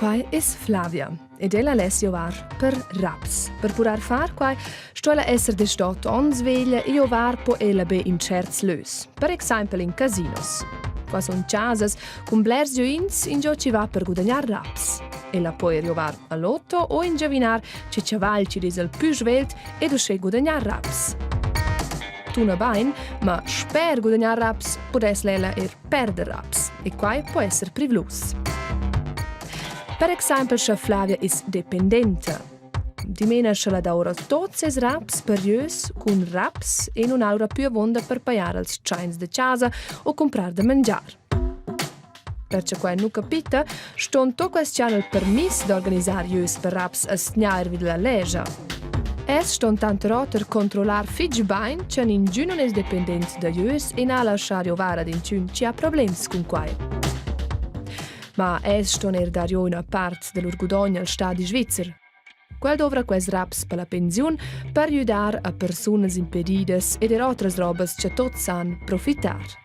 quai es Flavia ed ella les jovar per raps. Per purar far quai stola esser de stot on sveglia e jovar po ella be in certs lös. Per esempio in casinos. Qua son chasas con blers joins in gio ci va per guadagnar raps. Ella può jovar a lotto o ingiavinar ci caval ci des al più svelt e dusce guadagnar raps. Tu na bain, ma sper guadagnar raps podes lela perder raps. E quai può esser privlus. Per esempio, se Flavia is dependente. Di mena se la daura tots es raps per jös cun raps e non aura più avonda per pagare als chains de casa o comprar de mangiar. Perché quai nu capita, ston to question il permis d'organizzar jös per raps a sgnair vid la leja. Es ston tanto roter controllar fitch bain che ningiun non es dependent da jös e na lasciar jovara d'inciun ci ha problems cun quai. Ma es ston dario una part dell'urgudogna al stadi svizzer. Quel dovra quels raps per la pensiun per aiudar a personas impedidas ed otras robas che tot san profitar.